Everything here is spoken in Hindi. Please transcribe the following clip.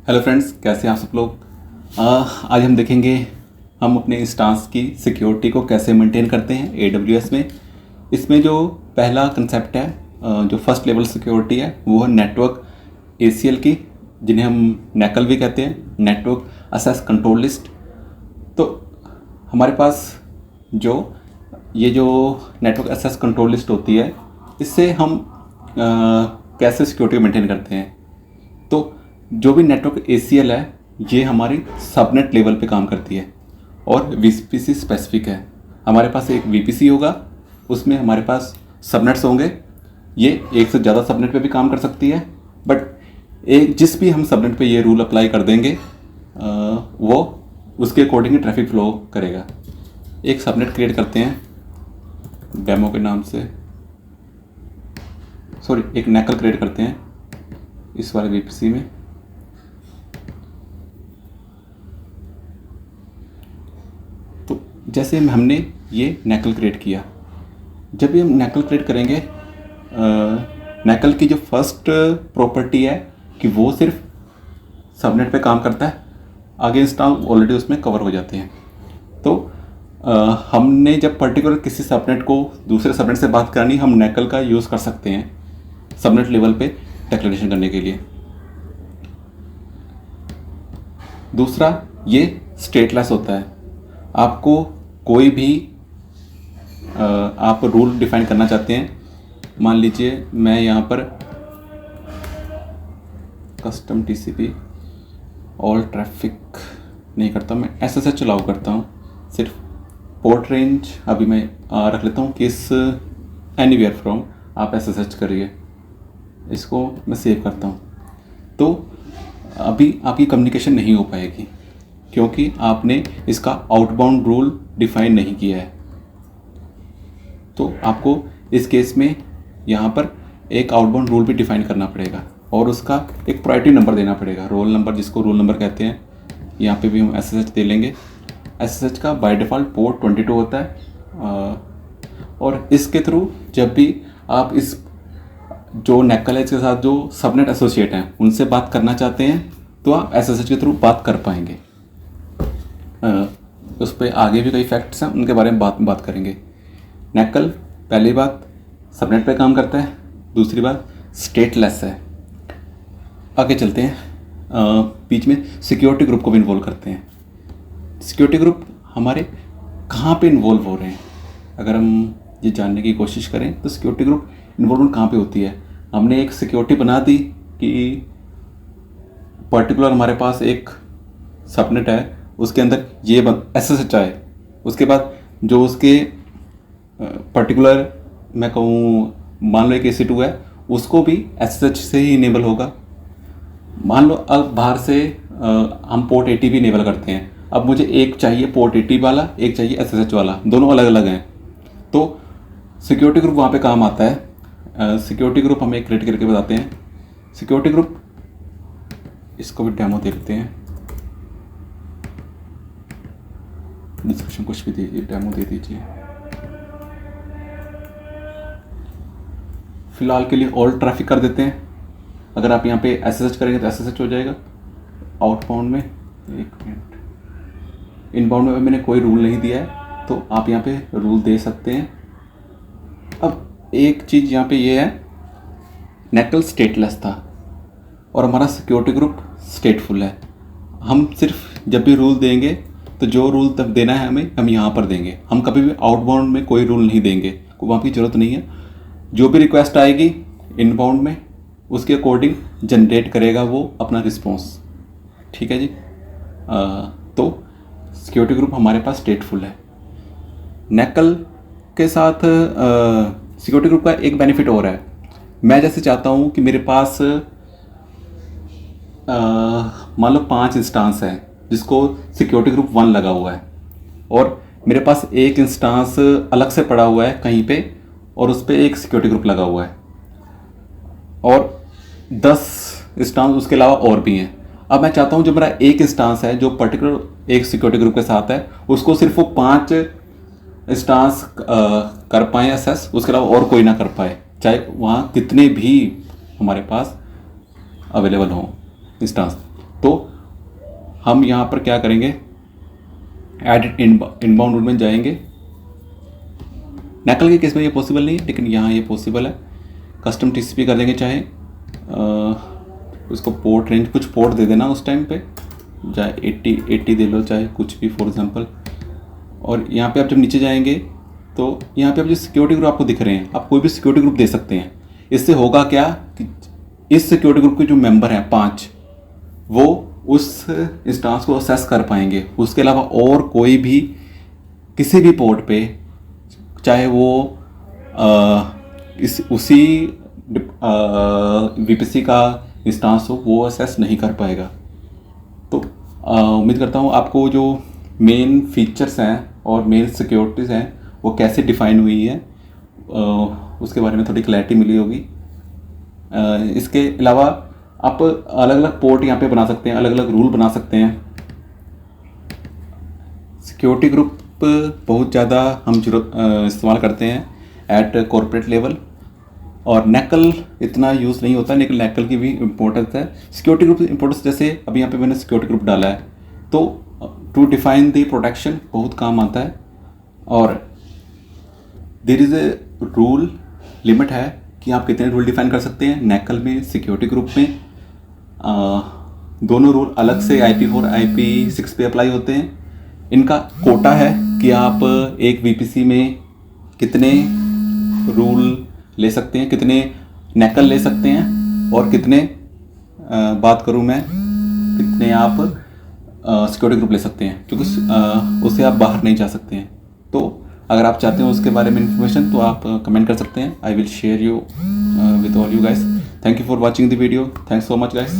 हेलो फ्रेंड्स, कैसे हैं आप सब लोग। आज हम देखेंगे हम अपने इंस्टांस की सिक्योरिटी को कैसे मेंटेन करते हैं AWS में। इसमें जो पहला कंसेप्ट है, जो फर्स्ट लेवल सिक्योरिटी है, वो है नेटवर्क ACL की, जिन्हें हम NACL भी कहते हैं, नेटवर्क एक्सेस कंट्रोल लिस्ट। तो हमारे पास जो नेटवर्क एक्सेस कंट्रोल लिस्ट होती है, इससे हम कैसे सिक्योरिटी मेंटेन करते हैं। तो जो भी नेटवर्क ACL है, ये हमारी सबनेट लेवल पे काम करती है और VPC स्पेसिफिक है। हमारे पास एक VPC होगा, उसमें हमारे पास सबनेट्स होंगे। ये एक से ज़्यादा सबनेट पे भी काम कर सकती है, बट एक जिस भी हम सबनेट पे ये रूल अप्लाई कर देंगे, वो उसके अकॉर्डिंग ट्रैफिक फ्लो करेगा। एक सबनेट क्रिएट करते हैं डेमो के नाम से, एक NACL क्रिएट करते हैं इस वाले VPC में। तो जैसे हमने ये NACL क्रिएट किया, जब भी हम NACL क्रिएट करेंगे, NACL की जो फर्स्ट प्रॉपर्टी है कि वो सिर्फ सबनेट पे काम करता है, आगे इंस्टॉल ऑलरेडी उसमें कवर हो जाते हैं। तो हमने जब पर्टिकुलर किसी सबनेट को दूसरे सबनेट से बात करनी, हम NACL का यूज़ कर सकते हैं सबनेट लेवल पे डिक्लेरेशन करने के लिए। दूसरा, ये स्टेटलेस होता है। आपको कोई भी आप रूल डिफाइन करना चाहते हैं, मान लीजिए मैं यहाँ पर कस्टम TCP ऑल ट्रैफिक नहीं करता, मैं SSH अलाउ करता हूँ। सिर्फ पोर्ट रेंज अभी मैं रख लेता हूँ कि इस एनीवेयर फ्रॉम आप SSH करिए। इसको मैं सेव करता हूँ। तो अभी आपकी कम्युनिकेशन नहीं हो पाएगी, क्योंकि आपने इसका आउटबाउंड रूल डिफाइन नहीं किया है। तो आपको इस केस में यहाँ पर एक आउटबाउंड रूल भी डिफाइन करना पड़ेगा और उसका एक प्रायोरिटी नंबर देना पड़ेगा, रोल नंबर, जिसको रोल नंबर कहते हैं। यहाँ पे भी हम SSH दे लेंगे। SSH का बाय डिफ़ॉल्ट पोर्ट 22 होता है, और इसके थ्रू जब भी आप इस जो NACL है, इसके साथ जो सबनेट एसोसिएट हैं, उनसे बात करना चाहते हैं, तो आप SSH के थ्रू बात कर पाएंगे। उस पर आगे भी कई फैक्ट्स हैं, उनके बारे में बात करेंगे। NACL पहली बात सबनेट पे काम करता है, दूसरी बात स्टेटलेस है। आगे चलते हैं, बीच में सिक्योरिटी ग्रुप को भी इन्वॉल्व करते हैं। सिक्योरिटी ग्रुप हमारे कहाँ पे इन्वॉल्व हो रहे हैं, अगर हम ये जानने की कोशिश करें तो सिक्योरिटी ग्रुप इन्वॉल्वमेंट कहाँ पे होती है। हमने एक सिक्योरिटी बना दी कि पर्टिकुलर हमारे पास एक सबनेट है, उसके अंदर ये SSH आए, उसके बाद जो उसके पर्टिकुलर मैं कहूँ, मान लो एक AC2 है, उसको भी SSH से ही इनेबल होगा। मान लो अब बाहर से हम पोर्ट 80 भी इनेबल करते हैं। अब मुझे एक चाहिए पोर्ट 80 वाला, एक चाहिए SSH वाला, दोनों अलग अलग हैं। तो सिक्योरिटी ग्रुप वहाँ पे काम आता है। सिक्योरिटी ग्रुप हम एक क्रिएट करके बताते हैं। सिक्योरिटी ग्रुप, इसको भी डेमो दे देते हैं, डिस्क्रिप्शन कुछ भी दीजिए, डेमो दे दीजिए। फिलहाल के लिए ऑल ट्रैफिक कर देते हैं। अगर आप यहाँ पे SSH करेंगे तो SSH हो जाएगा। आउटबाउंड में, एक मिनट, इनबाउंड में मैंने कोई रूल नहीं दिया है, तो आप यहाँ पे रूल दे सकते हैं। अब एक चीज़ यहाँ पे ये है, NACL स्टेटलेस था और हमारा सिक्योरिटी ग्रुप स्टेटफुल है। हम सिर्फ जब भी रूल देंगे, तो जो रूल तब देना है हमें, हम यहाँ पर देंगे। हम कभी भी आउटबाउंड में कोई रूल नहीं देंगे, वहाँ की ज़रूरत नहीं है। जो भी रिक्वेस्ट आएगी इनबाउंड में, उसके अकॉर्डिंग जनरेट करेगा वो अपना रिस्पॉन्स। ठीक है जी। तो सिक्योरिटी ग्रुप हमारे पास स्टेटफुल है। NACL के साथ सिक्योरिटी ग्रुप का एक बेनिफिट और है। मैं जैसे चाहता हूँ कि मेरे पास मान लो 5 इंस्टांस है जिसको सिक्योरिटी ग्रुप 1 लगा हुआ है, और मेरे पास एक इंस्टांस अलग से पड़ा हुआ है कहीं पे, और उस पर एक सिक्योरिटी ग्रुप लगा हुआ है, और 10 इंस्टांस उसके अलावा और भी हैं। अब मैं चाहता हूँ जो मेरा एक इंस्टांस है जो पर्टिकुलर एक सिक्योरिटी ग्रुप के साथ है, उसको सिर्फ वो 5 इंस्टांस कर पाएँ एक्सेस, उसके अलावा और कोई ना कर पाए, चाहे वहाँ कितने भी हमारे पास अवेलेबल हों इंस्टांस। तो हम यहाँ पर क्या करेंगे, एडिट इनबाउंड रूल में जाएंगे। नैकल के केस में ये पॉसिबल नहीं है, लेकिन यहाँ ये पॉसिबल है। कस्टम टीसीपी कर देंगे, चाहे उसको पोर्ट रेंज कुछ पोर्ट दे देना उस टाइम पे, चाहे 80 दे लो, चाहे कुछ भी फॉर एग्जांपल। और यहाँ पे आप जब नीचे जाएंगे तो यहाँ पे आप जो सिक्योरिटी ग्रुप आपको दिख रहे हैं, आप कोई भी सिक्योरिटी ग्रुप दे सकते हैं। इससे होगा क्या कि इस सिक्योरिटी ग्रुप के जो मेंबर हैं 5, वो उस इंस्टांस को असेस कर पाएंगे। उसके अलावा और कोई भी किसी भी पोर्ट पे, चाहे वो उसी वीपीसी का इंस्टांस हो, वो असेस नहीं कर पाएगा। तो उम्मीद करता हूँ आपको जो मेन फीचर्स हैं और मेन सिक्योरिटीज़ हैं वो कैसे डिफ़ाइन हुई है उसके बारे में थोड़ी क्लैरिटी मिली होगी। इसके अलावा आप अलग अलग पोर्ट यहाँ पे बना सकते हैं, अलग अलग रूल बना सकते हैं। सिक्योरिटी ग्रुप बहुत ज़्यादा हम इस्तेमाल करते हैं एट कॉर्पोरेट लेवल, और नैकल इतना यूज़ नहीं होता, लेकिन नैकल की भी इम्पोर्टेंस है। सिक्योरिटी ग्रुप इम्पोर्टेंस, जैसे अभी यहाँ पे मैंने सिक्योरिटी ग्रुप डाला है, तो टू डिफाइन द प्रोटेक्शन बहुत काम आता है। और there is a rule limit है कि आप कितने रूल डिफाइन कर सकते हैं। नैकल में, सिक्योरिटी ग्रुप में दोनों रूल अलग से IP4 IP6 पे अप्लाई होते हैं। इनका कोटा है कि आप एक VPC में कितने रूल ले सकते हैं, कितने नैकल ले सकते हैं, और कितने बात करूं मैं, कितने आप सिक्योरिटी ग्रुप ले सकते हैं, क्योंकि उससे आप बाहर नहीं जा सकते हैं। तो अगर आप चाहते हो उसके बारे में इन्फॉर्मेशन तो आप कमेंट कर सकते हैं। I will share you with all you guys. Thank you for watching the video. Thanks so much guys.